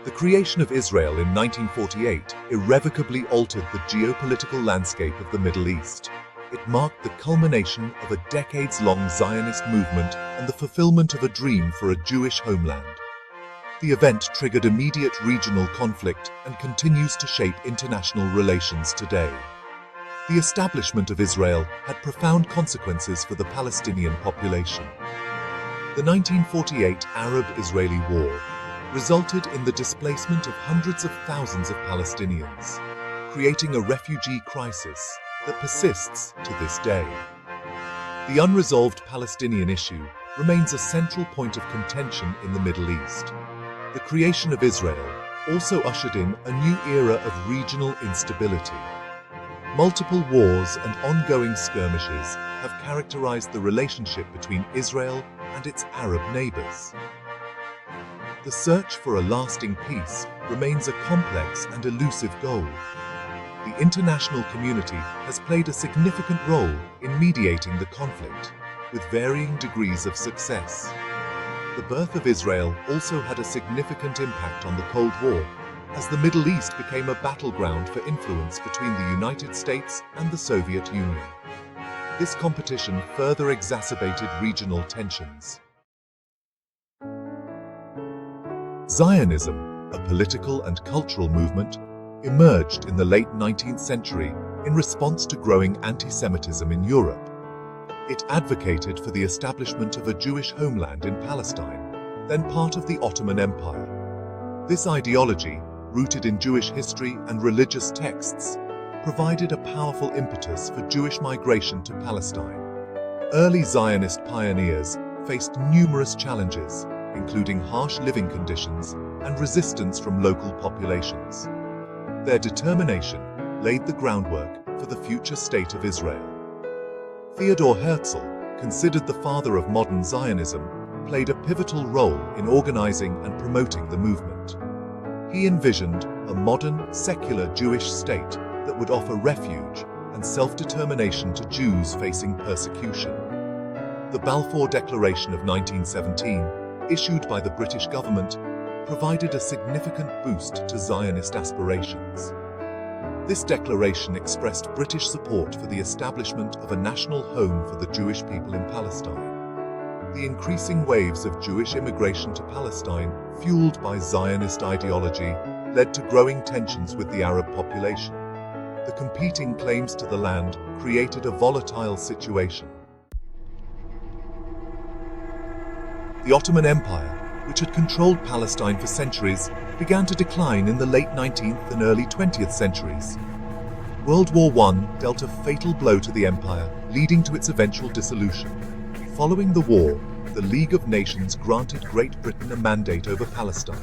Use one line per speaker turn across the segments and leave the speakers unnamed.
The creation of Israel in 1948 irrevocably altered the geopolitical landscape of the Middle East. It marked the culmination of a decades-long Zionist movement and the fulfillment of a dream for a Jewish homeland. The event triggered immediate regional conflict and continues to shape international relations today. The establishment of Israel had profound consequences for the Palestinian population. The 1948 Arab-Israeli War resulted in the displacement of hundreds of thousands of Palestinians, creating a refugee crisis that persists to this day. The unresolved Palestinian issue remains a central point of contention in the Middle East. The creation of Israel also ushered in a new era of regional instability. Multiple wars and ongoing skirmishes have characterized the relationship between Israel and its Arab neighbors. The search for a lasting peace remains a complex and elusive goal. The international community has played a significant role in mediating the conflict, with varying degrees of success. The birth of Israel also had a significant impact on the Cold War, as the Middle East became a battleground for influence between the United States and the Soviet Union. This competition further exacerbated regional tensions. Zionism, a political and cultural movement, emerged in the late 19th century in response to growing anti-Semitism in Europe. It advocated for the establishment of a Jewish homeland in Palestine, then part of the Ottoman Empire. This ideology, rooted in Jewish history and religious texts, provided a powerful impetus for Jewish migration to Palestine. Early Zionist pioneers faced numerous challenges, including harsh living conditions and resistance from local populations. Their determination laid the groundwork for the future state of Israel. Theodor Herzl, considered the father of modern Zionism, played a pivotal role in organizing and promoting the movement. He envisioned a modern, secular Jewish state that would offer refuge and self-determination to Jews facing persecution. The Balfour Declaration of 1917, issued by the British government, provided a significant boost to Zionist aspirations. This declaration expressed British support for the establishment of a national home for the Jewish people in Palestine. The increasing waves of Jewish immigration to Palestine, fueled by Zionist ideology, led to growing tensions with the Arab population. The competing claims to the land created a volatile situation. The Ottoman Empire, which had controlled Palestine for centuries, began to decline in the late 19th and early 20th centuries. World War I dealt a fatal blow to the empire, leading to its eventual dissolution. Following the war, the League of Nations granted Great Britain a mandate over Palestine.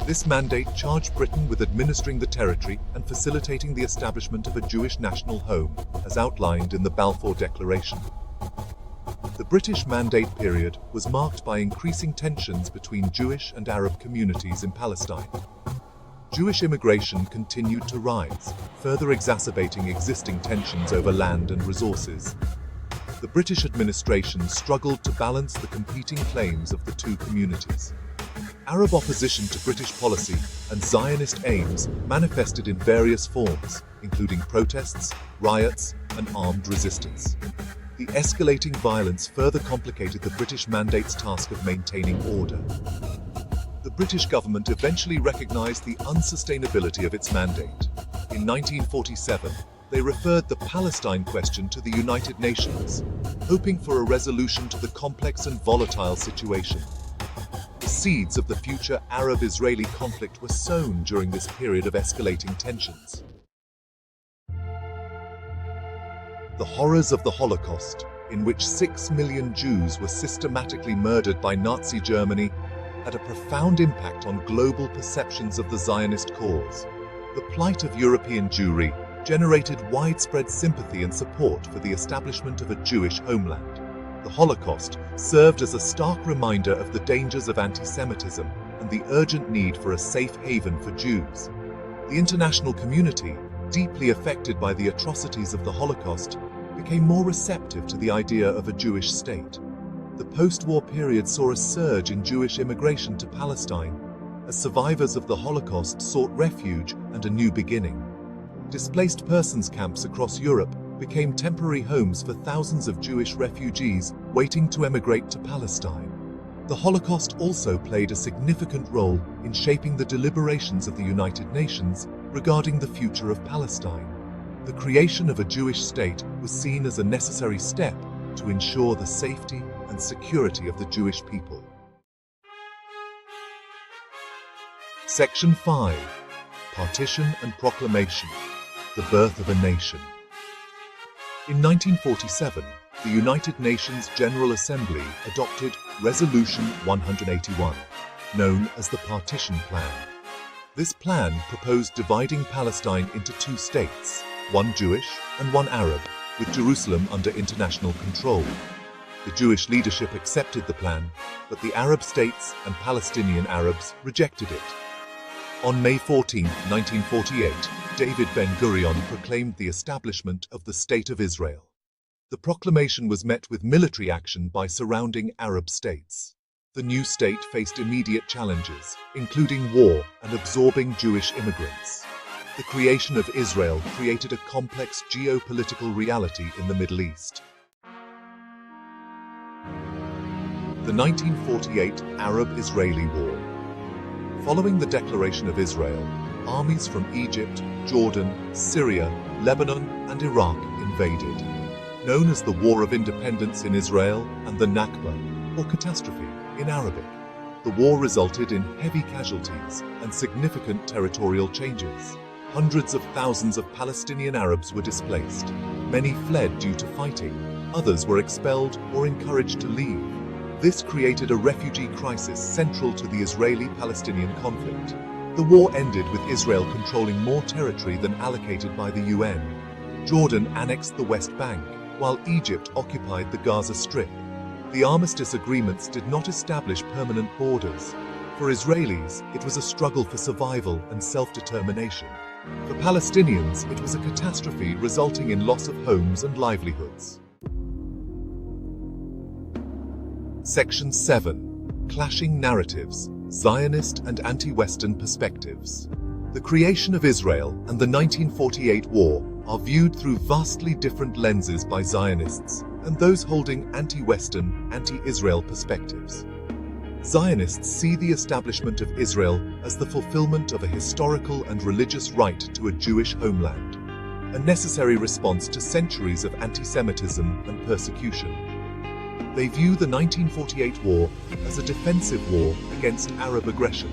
This mandate charged Britain with administering the territory and facilitating the establishment of a Jewish national home, as outlined in the Balfour Declaration. The British Mandate period was marked by increasing tensions between Jewish and Arab communities in Palestine. Jewish immigration continued to rise, further exacerbating existing tensions over land and resources. The British administration struggled to balance the competing claims of the two communities. Arab opposition to British policy and Zionist aims manifested in various forms, including protests, riots, and armed resistance. The escalating violence further complicated the British Mandate's task of maintaining order. The British government eventually recognized the unsustainability of its mandate. In 1947, they referred the Palestine question to the United Nations, hoping for a resolution to the complex and volatile situation. The seeds of the future Arab-Israeli conflict were sown during this period of escalating tensions. The horrors of the Holocaust, in which 6 million Jews were systematically murdered by Nazi Germany, had a profound impact on global perceptions of the Zionist cause. The plight of European Jewry generated widespread sympathy and support for the establishment of a Jewish homeland. The Holocaust served as a stark reminder of the dangers of anti-Semitism and the urgent need for a safe haven for Jews. The international community, deeply affected by the atrocities of the Holocaust, became more receptive to the idea of a Jewish state. The post-war period saw a surge in Jewish immigration to Palestine, as survivors of the Holocaust sought refuge and a new beginning. Displaced persons camps across Europe became temporary homes for thousands of Jewish refugees waiting to emigrate to Palestine. The Holocaust also played a significant role in shaping the deliberations of the United Nations regarding the future of Palestine. The creation of a Jewish state was seen as a necessary step to ensure the safety and security of the Jewish people. Section 5. Partition and Proclamation. The Birth of a Nation. In 1947, the United Nations General Assembly adopted Resolution 181, known as the Partition Plan. This plan proposed dividing Palestine into two states, one Jewish and one Arab, with Jerusalem under international control. The Jewish leadership accepted the plan, but the Arab states and Palestinian Arabs rejected it. On May 14, 1948, David Ben-Gurion proclaimed the establishment of the State of Israel. The proclamation was met with military action by surrounding Arab states. The new state faced immediate challenges, including war and absorbing Jewish immigrants. The creation of Israel created a complex geopolitical reality in the Middle East. The 1948 Arab-Israeli War. Following the declaration of Israel, armies from Egypt, Jordan, Syria, Lebanon, and Iraq invaded. Known as the War of Independence in Israel and the Nakba, or catastrophe, in Arabic, the war resulted in heavy casualties and significant territorial changes. Hundreds of thousands of Palestinian Arabs were displaced. Many fled due to fighting. Others were expelled or encouraged to leave. This created a refugee crisis central to the Israeli-Palestinian conflict. The war ended with Israel controlling more territory than allocated by the UN. Jordan annexed the West Bank, while Egypt occupied the Gaza Strip. The armistice agreements did not establish permanent borders. For Israelis, it was a struggle for survival and self-determination. For Palestinians, it was a catastrophe resulting in loss of homes and livelihoods. Section 7. Clashing Narratives, Zionist and Anti-Western Perspectives. The creation of Israel and the 1948 war are viewed through vastly different lenses by Zionists and those holding anti-Western, anti-Israel perspectives. Zionists see the establishment of Israel as the fulfillment of a historical and religious right to a Jewish homeland, a necessary response to centuries of anti-Semitism and persecution. They view the 1948 war as a defensive war against Arab aggression.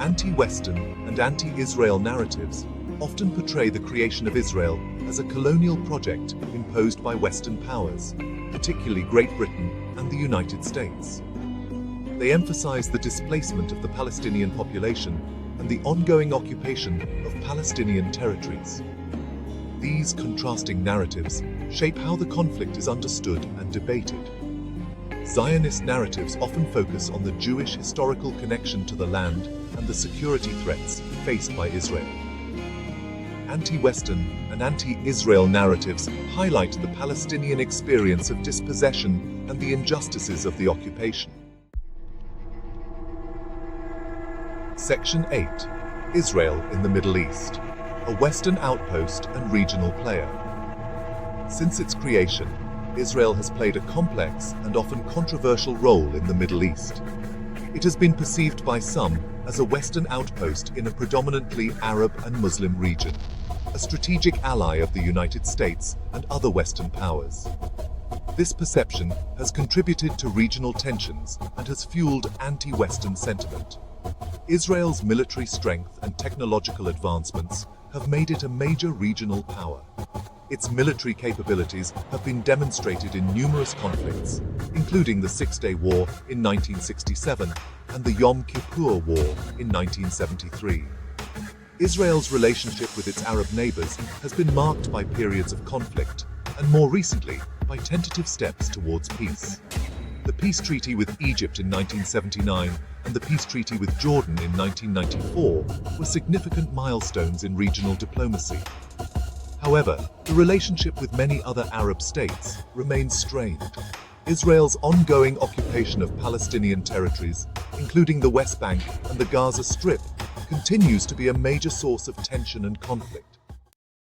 Anti-Western and anti-Israel narratives often portray the creation of Israel as a colonial project imposed by Western powers, particularly Great Britain and the United States. They emphasize the displacement of the Palestinian population and the ongoing occupation of Palestinian territories. These contrasting narratives shape how the conflict is understood and debated. Zionist narratives often focus on the Jewish historical connection to the land and the security threats faced by Israel. Anti-Western and anti-Israel narratives highlight the Palestinian experience of dispossession and the injustices of the occupation. Section 8. Israel in the Middle East, a Western outpost and regional player. Since its creation, Israel has played a complex and often controversial role in the Middle East. It has been perceived by some as a Western outpost in a predominantly Arab and Muslim region, a strategic ally of the United States and other Western powers. This perception has contributed to regional tensions and has fueled anti-Western sentiment. Israel's military strength and technological advancements have made it a major regional power. Its military capabilities have been demonstrated in numerous conflicts, including the Six-Day War in 1967 and the Yom Kippur War in 1973. Israel's relationship with its Arab neighbors has been marked by periods of conflict, and more recently, by tentative steps towards peace. The peace treaty with Egypt in 1979 and the peace treaty with Jordan in 1994 were significant milestones in regional diplomacy. However, the relationship with many other Arab states remains strained. Israel's ongoing occupation of Palestinian territories including the West Bank and the Gaza Strip, continues to be a major source of tension and conflict.